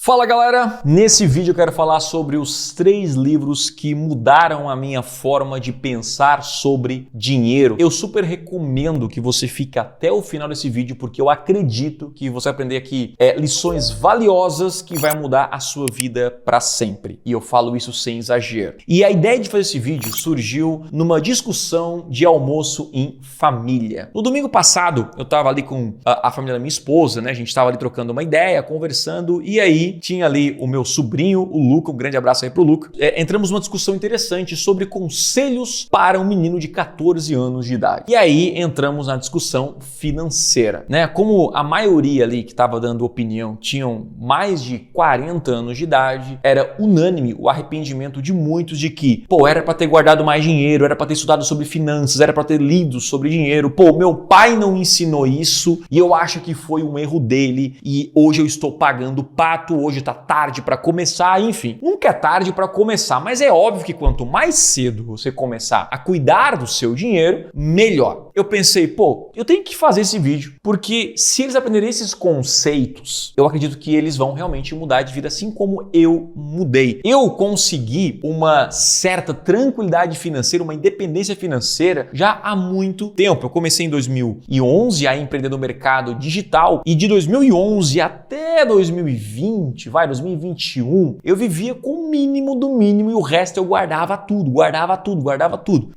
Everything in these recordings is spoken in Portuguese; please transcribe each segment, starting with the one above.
Fala galera, nesse vídeo eu quero falar sobre os 3 livros que mudaram a minha forma de pensar sobre dinheiro. Eu super recomendo que você fique até o final desse vídeo porque eu acredito que você vai aprender aqui lições valiosas que vai mudar a sua vida para sempre. E eu falo isso sem exagero. E a ideia de fazer esse vídeo surgiu numa discussão de almoço em família. No domingo passado eu estava ali com a família da minha esposa, né? A gente estava ali trocando uma ideia, conversando e aí tinha ali o meu sobrinho, o Luca, um grande abraço aí pro Luca. Entramos numa discussão interessante sobre conselhos para um menino de 14 anos de idade. E aí entramos na discussão financeira, né? Como a maioria ali que estava dando opinião tinham mais de 40 anos de idade, era unânime o arrependimento de muitos de que, era para ter guardado mais dinheiro, era para ter estudado sobre finanças, era para ter lido sobre dinheiro. Meu pai não ensinou isso e eu acho que foi um erro dele e hoje eu estou pagando pato. Hoje tá tarde para começar, enfim. Nunca é tarde para começar, mas é óbvio que quanto mais cedo você começar a cuidar do seu dinheiro, melhor. Eu pensei, eu tenho que fazer esse vídeo, porque se eles aprenderem esses conceitos, eu acredito que eles vão realmente mudar de vida, assim como eu mudei. Eu consegui uma certa tranquilidade financeira, uma independência financeira já há muito tempo. Eu comecei em 2011 a empreender no mercado digital e de 2011 até 2021, eu vivia com o mínimo do mínimo e o resto eu guardava tudo.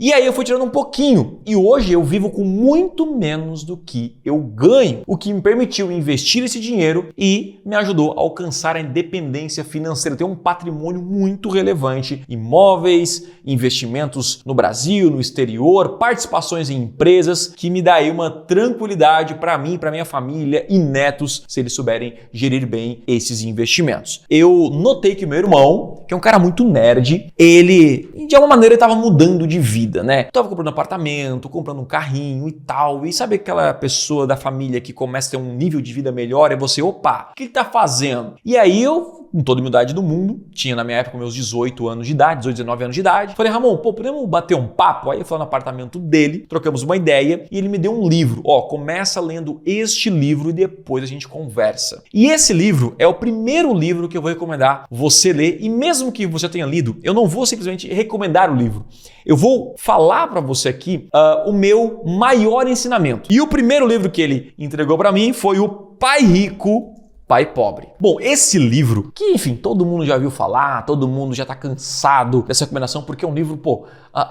E aí eu fui tirando um pouquinho e hoje eu vivo com muito menos do que eu ganho, o que me permitiu investir esse dinheiro e me ajudou a alcançar a independência financeira. Eu tenho um patrimônio muito relevante, imóveis, investimentos no Brasil, no exterior, participações em empresas que me dá aí uma tranquilidade para mim, para minha família e netos, se eles souberem gerir bem esses investimentos. Eu notei que meu irmão, que é um cara muito nerd, ele de alguma maneira estava mudando de vida, né? Tava comprando apartamento, comprando um carrinho e tal. E sabe aquela pessoa da família que começa a ter um nível de vida melhor e você, o que ele tá fazendo? E aí eu, com toda a humildade do mundo, tinha na minha época meus 18 anos de idade, 18, 19 anos de idade. Falei, Ramon, podemos bater um papo? Aí eu fui no apartamento dele, trocamos uma ideia e ele me deu um livro. Começa lendo este livro e depois a gente conversa. E esse livro é o primeiro livro que eu vou recomendar você ler e mesmo que você tenha lido, eu não vou simplesmente recomendar o livro. Eu vou falar para você aqui o meu maior ensinamento. E o primeiro livro que ele entregou para mim foi o Pai Rico, Pai Pobre. Bom, esse livro, que enfim, todo mundo já viu falar, todo mundo já está cansado dessa recomendação, porque é um livro,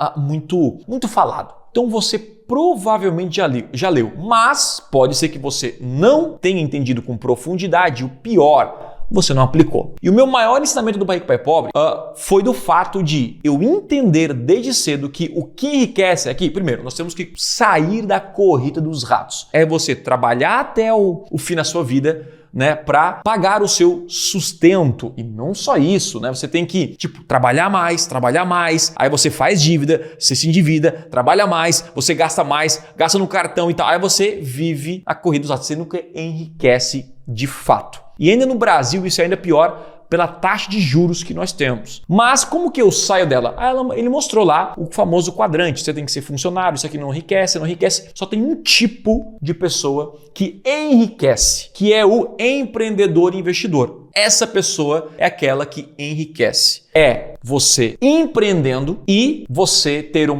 muito falado. Então você provavelmente já leu, mas pode ser que você não tenha entendido com profundidade, o pior, você não aplicou. E o meu maior ensinamento do Pai Rico, Pai Pobre foi do fato de eu entender desde cedo que o que enriquece aqui, primeiro, nós temos que sair da corrida dos ratos. É você trabalhar até o fim da sua vida, né, para pagar o seu sustento. E não só isso, né? Você tem que, trabalhar mais, aí você faz dívida, você se endivida, trabalha mais, você gasta mais, gasta no cartão e tal. Aí você vive a corrida dos ratos, você nunca enriquece de fato. E ainda no Brasil isso é ainda pior pela taxa de juros que nós temos. Mas como que eu saio dela? Ele mostrou lá o famoso quadrante. Você tem que ser funcionário, isso aqui não enriquece. Só tem um tipo de pessoa que enriquece, que é o empreendedor investidor. Essa pessoa é aquela que enriquece. É você empreendendo e você ter não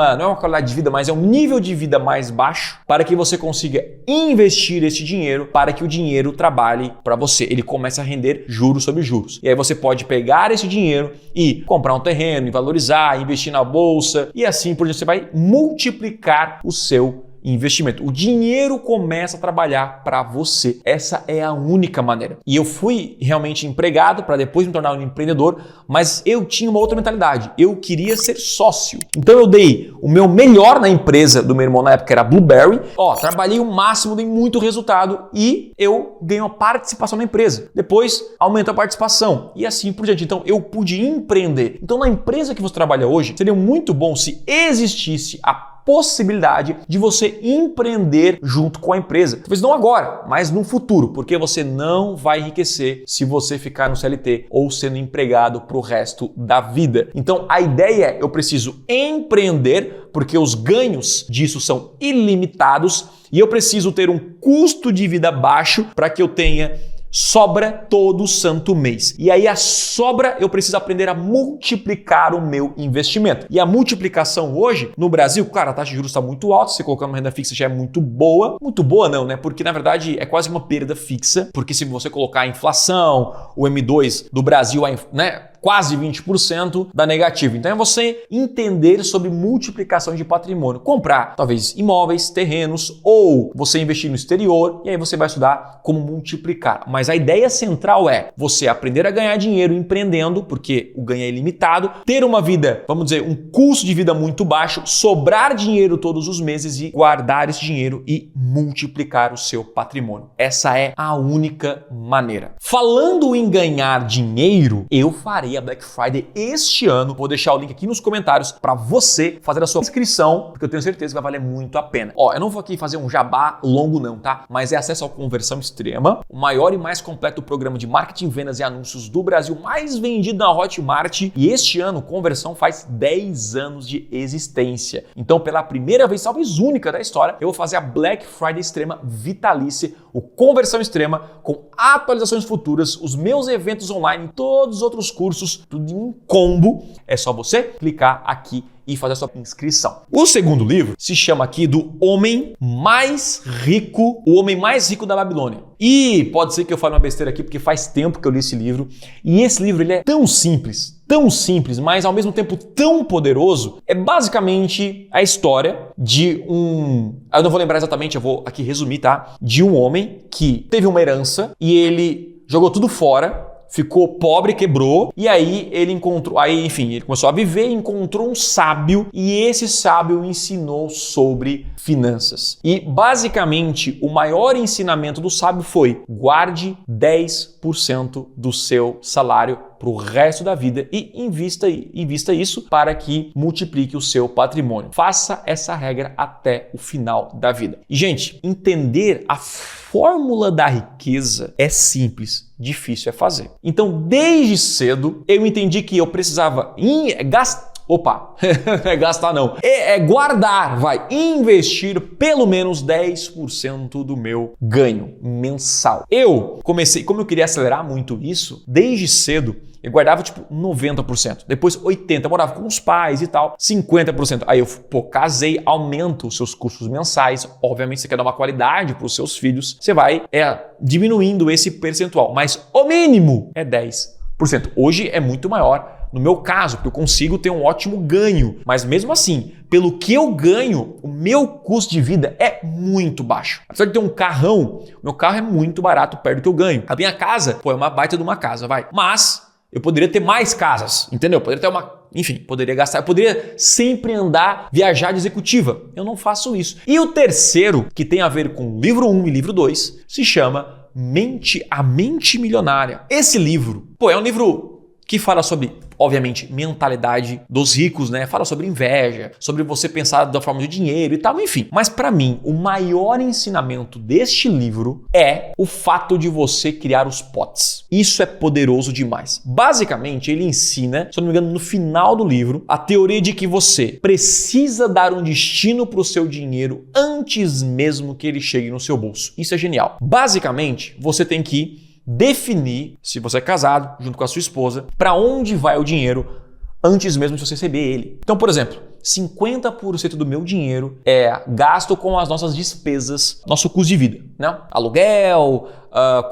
é uma qualidade de vida, mas é um nível de vida mais baixo para que você consiga investir esse dinheiro para que o dinheiro trabalhe para você. Ele começa a render juros sobre juros. E aí você pode pegar esse dinheiro e comprar um terreno, e valorizar, investir na bolsa e assim por diante. Você vai multiplicar o seu investimento. O dinheiro começa a trabalhar para você. Essa é a única maneira. E eu fui realmente empregado para depois me tornar um empreendedor, mas eu tinha uma outra mentalidade. Eu queria ser sócio. Então eu dei o meu melhor na empresa do meu irmão na época, era Blueberry. Trabalhei o máximo, dei muito resultado e eu ganhei uma participação na empresa. Depois aumentou a participação e assim por diante. Então eu pude empreender. Então na empresa que você trabalha hoje, seria muito bom se existisse a possibilidade de você empreender junto com a empresa. Talvez não agora, mas no futuro, porque você não vai enriquecer se você ficar no CLT ou sendo empregado para o resto da vida. Então a ideia é, eu preciso empreender porque os ganhos disso são ilimitados e eu preciso ter um custo de vida baixo para que eu tenha sobra todo santo mês. E aí a sobra eu preciso aprender a multiplicar o meu investimento. E a multiplicação hoje no Brasil, claro, a taxa de juros está muito alta, você colocar uma renda fixa já é muito boa. Muito boa não, né? Porque na verdade é quase uma perda fixa, porque se você colocar a inflação, o M2 do Brasil, né? Quase 20% dá negativo. Então é você entender sobre multiplicação de patrimônio. Comprar, talvez, imóveis, terrenos, ou você investir no exterior, e aí você vai estudar como multiplicar. Mas a ideia central é você aprender a ganhar dinheiro empreendendo, porque o ganho é ilimitado, ter uma vida, vamos dizer, um custo de vida muito baixo, sobrar dinheiro todos os meses e guardar esse dinheiro e multiplicar o seu patrimônio. Essa é a única maneira. Falando em ganhar dinheiro, eu farei a Black Friday este ano. Vou deixar o link aqui nos comentários para você fazer a sua inscrição, porque eu tenho certeza que vai valer muito a pena. Ó, eu não vou aqui fazer um jabá longo não, tá? Mas é acesso à Conversão Extrema, o maior e mais completo programa de marketing, vendas e anúncios do Brasil, mais vendido na Hotmart. E este ano, Conversão faz 10 anos de existência. Então, pela primeira vez, talvez única da história, eu vou fazer a Black Friday Extrema vitalícia, o Conversão Extrema, com atualizações futuras, os meus eventos online, todos os outros cursos, tudo em um combo. É só você clicar aqui e fazer a sua inscrição. O segundo livro se chama aqui do Homem Mais Rico, o Homem Mais Rico da Babilônia. E pode ser que eu fale uma besteira aqui, porque faz tempo que eu li esse livro. E esse livro ele é tão simples, mas ao mesmo tempo tão poderoso. É basicamente a história de eu não vou lembrar exatamente, eu vou aqui resumir, tá? De um homem que teve uma herança e ele jogou tudo fora, ficou pobre, quebrou, e aí ele ele começou a viver e encontrou um sábio, e esse sábio o ensinou sobre finanças. E basicamente o maior ensinamento do sábio foi: guarde 10% do seu salário para o resto da vida e invista isso para que multiplique o seu patrimônio. Faça essa regra até o final da vida. E, gente, entender a fórmula da riqueza é simples, difícil é fazer. Então, desde cedo, eu entendi que eu precisava guardar, investir pelo menos 10% do meu ganho mensal. Eu comecei, como eu queria acelerar muito isso, desde cedo, eu guardava tipo 90%, depois 80%, eu morava com os pais e tal, 50%. Aí eu, casei, aumento os seus custos mensais, obviamente você quer dar uma qualidade para os seus filhos, você vai diminuindo esse percentual, mas o mínimo é 10%. Hoje é muito maior. No meu caso, porque eu consigo ter um ótimo ganho, mas mesmo assim, pelo que eu ganho, o meu custo de vida é muito baixo. Apesar de ter um carrão, o meu carro é muito barato perto do que eu ganho. A minha casa, é uma baita de uma casa, mas eu poderia ter mais casas, entendeu? Eu poderia ter poderia gastar, eu poderia sempre viajar de executiva. Eu não faço isso. E o terceiro, que tem a ver com o livro 1 e livro 2, se chama A Mente Milionária. Esse livro, é um livro que fala sobre, obviamente, mentalidade dos ricos, né? Fala sobre inveja, sobre você pensar da forma de dinheiro e tal, enfim. Mas para mim, o maior ensinamento deste livro é o fato de você criar os potes. Isso é poderoso demais. Basicamente, ele ensina, se eu não me engano, no final do livro, a teoria de que você precisa dar um destino para o seu dinheiro antes mesmo que ele chegue no seu bolso. Isso é genial. Basicamente, você tem que definir, se você é casado, junto com a sua esposa, para onde vai o dinheiro antes mesmo de você receber ele. Então, por exemplo, 50% do meu dinheiro é gasto com as nossas despesas, nosso custo de vida, né? Aluguel,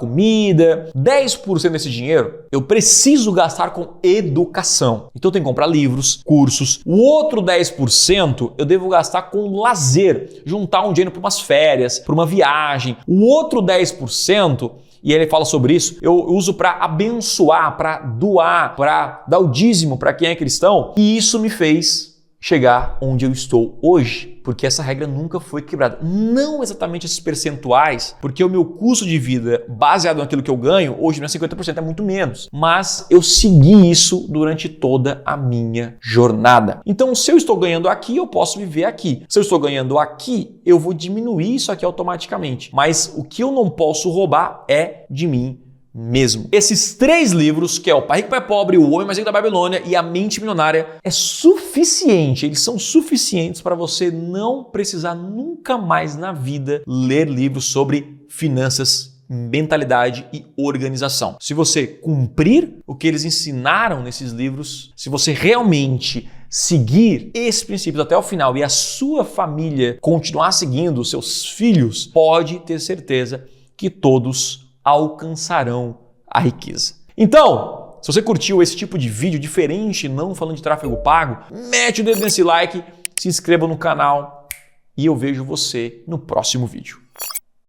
comida. 10% desse dinheiro eu preciso gastar com educação. Então eu tenho que comprar livros, cursos. O outro 10% eu devo gastar com lazer, juntar um dinheiro para umas férias, para uma viagem. O outro 10%, e ele fala sobre isso, eu uso para abençoar, para doar, para dar o dízimo para quem é cristão. E isso me fez chegar onde eu estou hoje, porque essa regra nunca foi quebrada. Não exatamente esses percentuais, porque o meu custo de vida baseado naquilo que eu ganho, hoje não é 50%, é muito menos. Mas eu segui isso durante toda a minha jornada. Então, se eu estou ganhando aqui, eu posso viver aqui. Se eu estou ganhando aqui, eu vou diminuir isso aqui automaticamente. Mas o que eu não posso roubar é de mim mesmo. Esses 3 livros, que é o Pai Rico, Pai Pobre, O Homem Mais Rico da Babilônia e A Mente Milionária, é suficiente, eles são suficientes para você não precisar nunca mais na vida ler livros sobre finanças mentalidade e organização. Se você cumprir o que eles ensinaram nesses livros, se você realmente seguir esses princípios até o final e a sua família continuar seguindo, os seus filhos, pode ter certeza que todos alcançarão a riqueza. Então, se você curtiu esse tipo de vídeo diferente, não falando de tráfego pago, mete o dedo nesse like, se inscreva no canal e eu vejo você no próximo vídeo.